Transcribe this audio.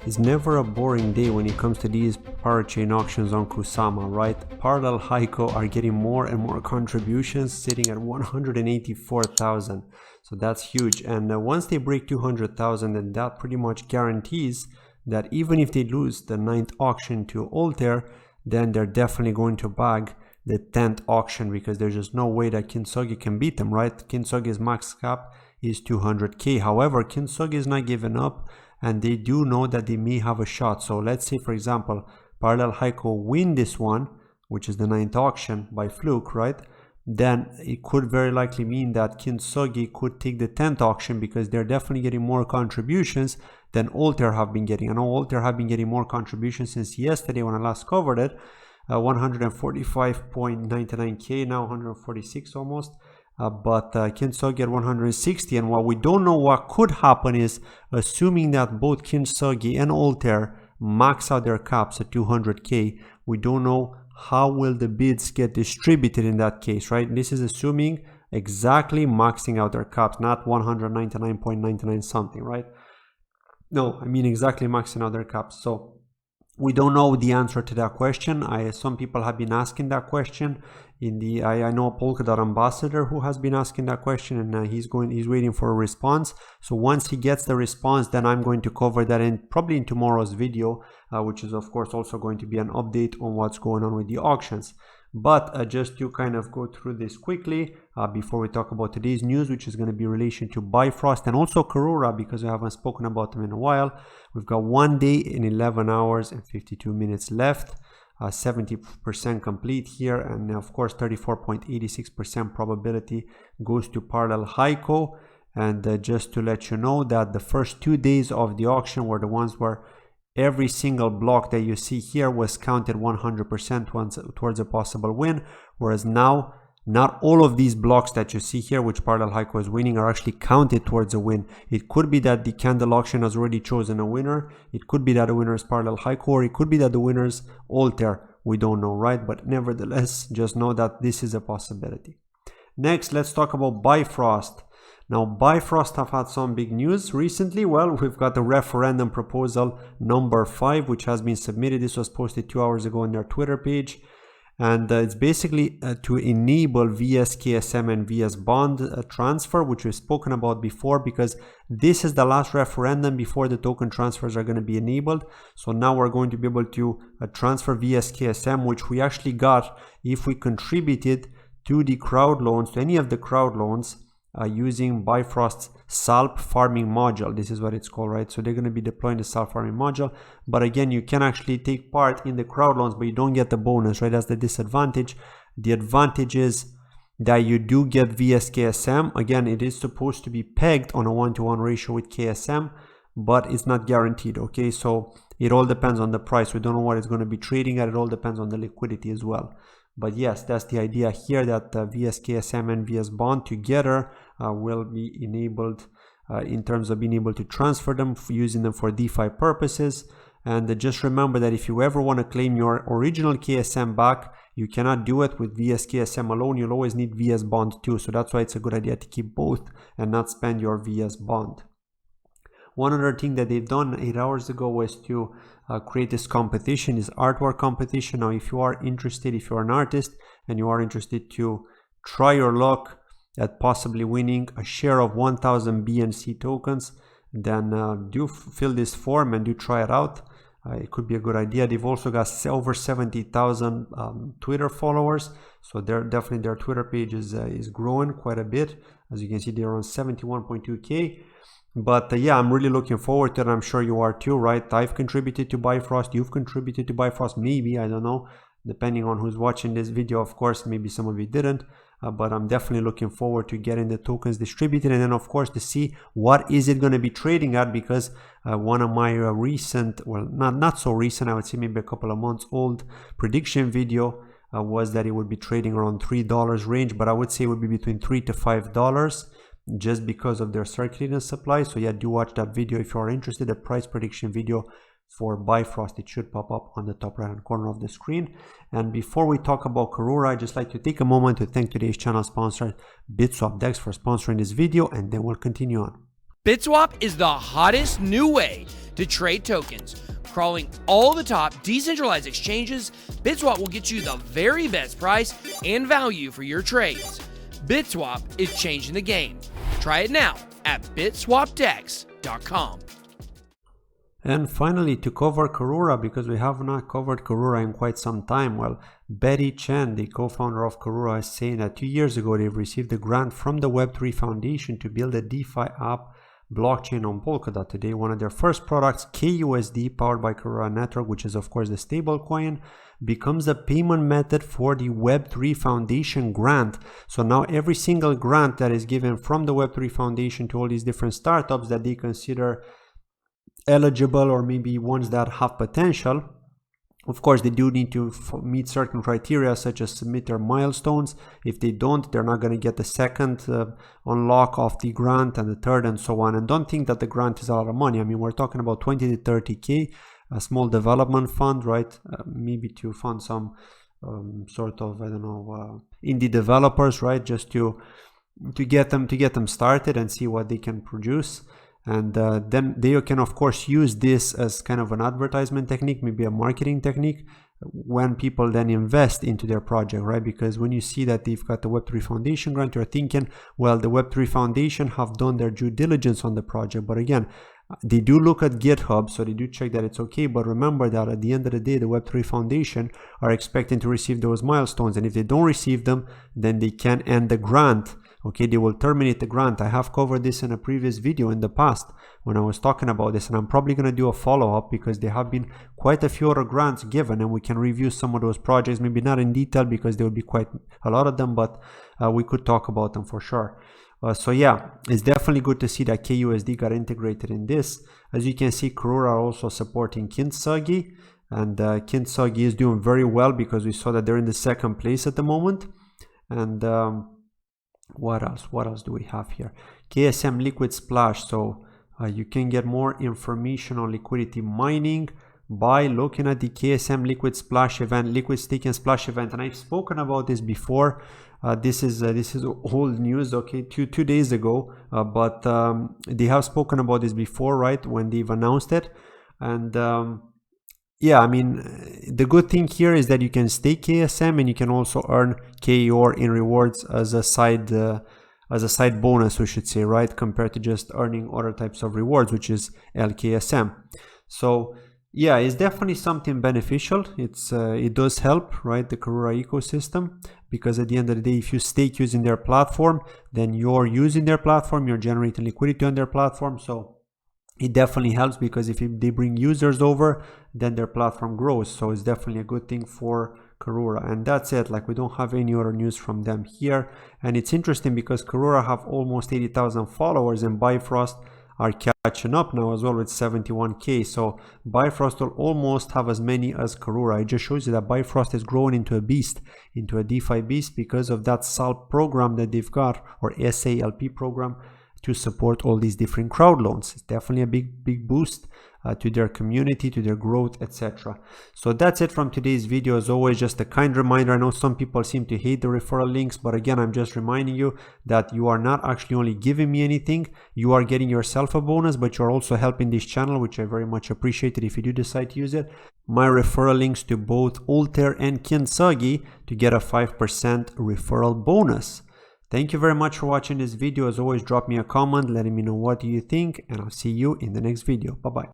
It's never a boring day when it comes to these parachain auctions on Kusama, right? Parallel Heiko are getting more and more contributions, sitting at 184,000. So that's huge. And once they break 200,000, then that pretty much guarantees that even if they lose the 9th auction to Altair, then they're definitely going to bag the 10th auction, because there's just no way that Kintsugi can beat them, right? Kintsugi's max cap is 200k. However, Kintsugi is not giving up, and they do know that they may have a shot. So let's say, for example, Parallel Heiko win this one, which is the 9th auction by fluke, right? Then it could very likely mean that Kintsugi could take the 10th auction, because they're definitely getting more contributions than Altair have been getting. I know Altair have been getting more contributions since yesterday when I last covered it. 145.99k, now 146 almost. But Kintsugi at 160, and what we don't know what could happen is, assuming that both Kintsugi and Altair max out their caps at 200k, we don't know how will the bids get distributed in that case, right? This is assuming exactly maxing out their caps, not 199.99 something, right? No, I mean exactly maxing out their caps. So we don't know the answer to that question. Some people have been asking that question. I know a Polkadot ambassador who has been asking that question, and he's waiting for a response. So once he gets the response, then I'm going to cover that probably in tomorrow's video, which is of course also going to be an update on what's going on with the auctions. But just to kind of go through this quickly before we talk about today's news, which is going to be in relation to Bifrost and also Karura, because we haven't spoken about them in a while. We've got 1 day and 11 hours and 52 minutes left, 70% complete here, and of course 34.86% probability goes to Parallel Heiko. And just to let you know that the first 2 days of the auction were the ones where every single block that you see here was counted 100% towards a possible win, whereas now not all of these blocks that you see here, which Parallel Heiko is winning, are actually counted towards a win. It could be that the candle auction has already chosen a winner. It could be that the winner is Parallel Heiko, or it could be that the winner is Altair. We don't know, right? But nevertheless, just know that this is a possibility. Next, let's talk about Bifrost. Now, Bifrost have had some big news recently. Well, we've got the referendum proposal number 5, which has been submitted. This was posted 2 hours ago on their Twitter page. And it's basically to enable vsKSM and vsBond transfer, which we've spoken about before, because this is the last referendum before the token transfers are going to be enabled. So now we're going to be able to transfer vsKSM, which we actually got if we contributed to the Crowdloans, to any of the Crowdloans, using Bifrost's SALP farming module. This is what it's called, right? So they're going to be deploying the SALP farming module. But again, you can actually take part in the Crowdloans, but you don't get the bonus, right? That's the disadvantage. The advantage is that you do get vsKSM. Again, it is supposed to be pegged on a 1-to-1 ratio with KSM, but it's not guaranteed, okay? So it all depends on the price. We don't know what it's going to be trading at. It all depends on the liquidity as well. But yes, that's the idea here, that vsKSM and vsBond together will be enabled in terms of being able to transfer them, using them for DeFi purposes. And just remember that if you ever want to claim your original KSM back, you cannot do it with vsKSM alone. You'll always need vsBond too. So that's why it's a good idea to keep both and not spend your vsBond. One other thing that they've done 8 hours ago was to create this competition, this artwork competition. Now, if you are interested, if you're an artist and you are interested to try your luck at possibly winning a share of 1000 BNC tokens, then do fill this form and do try it out. It could be a good idea. They've also got over 70,000 Twitter followers, so their Twitter page is growing quite a bit. As you can see, they're on 71.2k. But yeah, I'm really looking forward to it. I'm sure you are too, right? I've contributed to Bifrost. You've contributed to Bifrost, maybe, I don't know, depending on who's watching this video. Of course, maybe some of you didn't, but I'm definitely looking forward to getting the tokens distributed, and then of course to see what is it going to be trading at, because one of my recent, well, not so recent, I would say maybe a couple of months old prediction video was that it would be trading around $3 range, but I would say it would be between $3 to $5. Just because of their circulating supply. So yeah, do watch that video if you are interested. The price prediction video for Bifrost, it should pop up on the top right hand corner of the screen. And before we talk about Karura, I'd just like to take a moment to thank today's channel sponsor, BitSwap DEX, for sponsoring this video, and then we'll continue on. BitSwap is the hottest new way to trade tokens. Crawling all the top decentralized exchanges, BitSwap will get you the very best price and value for your trades. BitSwap is changing the game. Try it now at bitswapdex.com. And finally, to cover Karura, because we have not covered Karura in quite some time, well, Betty Chen, the co-founder of Karura, is saying that 2 years ago they've received a grant from the Web3 Foundation to build a DeFi app blockchain on Polkadot. Today, one of their first products, KUSD, powered by Karura Network, which is of course the stable coin, becomes a payment method for the Web3 Foundation grant. So now every single grant that is given from the Web3 Foundation to all these different startups that they consider eligible or maybe ones that have potential, of course they do need to meet certain criteria such as submit their milestones. If they don't, they're not going to get the second unlock of the grant and the third and so on. And don't think that the grant is a lot of money. I mean, we're talking about 20 to 30K, a small development fund, right? Maybe to fund some sort of, I don't know, indie developers, right? Just to get them started and see what they can produce. And then they can of course use this as kind of an advertisement technique, maybe a marketing technique, when people then invest into their project, right? Because when you see that they've got the Web3 Foundation grant, you're thinking, well, the Web3 Foundation have done their due diligence on the project. But again, they do look at GitHub, so they do check that it's okay. But remember that at the end of the day, the Web3 Foundation are expecting to receive those milestones. And if they don't receive them, then they can end the grant. Okay, they will terminate the grant. I have covered this in a previous video in the past when I was talking about this, and I'm probably going to do a follow-up because there have been quite a few other grants given, and we can review some of those projects, maybe not in detail because there will be quite a lot of them, but we could talk about them for sure. So yeah, it's definitely good to see that KUSD got integrated in this. As you can see, Karura are also supporting Kintsugi, and Kintsugi is doing very well because we saw that they're in the second place at the moment. And what else do we have here? KSM Liquid Splash. So you can get more information on liquidity mining by looking at the KSM Liquid Splash event, Liquid Stake and Splash event. And I've spoken about this before. This is old news, okay, two days ago, but they have spoken about this before, right, when they've announced it. And yeah, I mean, the good thing here is that you can stake KSM and you can also earn KEOR in rewards as a side bonus, we should say, right, compared to just earning other types of rewards, which is LKSM. So yeah, it's definitely something beneficial. It does help, right, the Karura ecosystem, because at the end of the day, if you stake using their platform, then you're using their platform, you're generating liquidity on their platform. So it definitely helps, because if they bring users over, then their platform grows. So it's definitely a good thing for Karura. And that's it. Like, we don't have any other news from them here. And it's interesting because Karura have almost 80,000 followers, and Bifrost are catching up now as well with 71K. So Bifrost will almost have as many as Karura. It just shows you that Bifrost is growing into a beast, into a DeFi beast, because of that SALP program that they've got, or SALP program, to support all these different crowd loans. It's definitely a big boost to their community, to their growth, etc. So that's it from today's video. As always, just a kind reminder, I know some people seem to hate the referral links, but again, I'm just reminding you that you are not actually only giving me anything, you are getting yourself a bonus, but you're also helping this channel, which I very much appreciate it if you do decide to use it. My referral links to both Altair and Kintsugi to get a 5% referral bonus. Thank you very much for watching this video. As always, drop me a comment letting me know what you think, and I'll see you in the next video. Bye bye.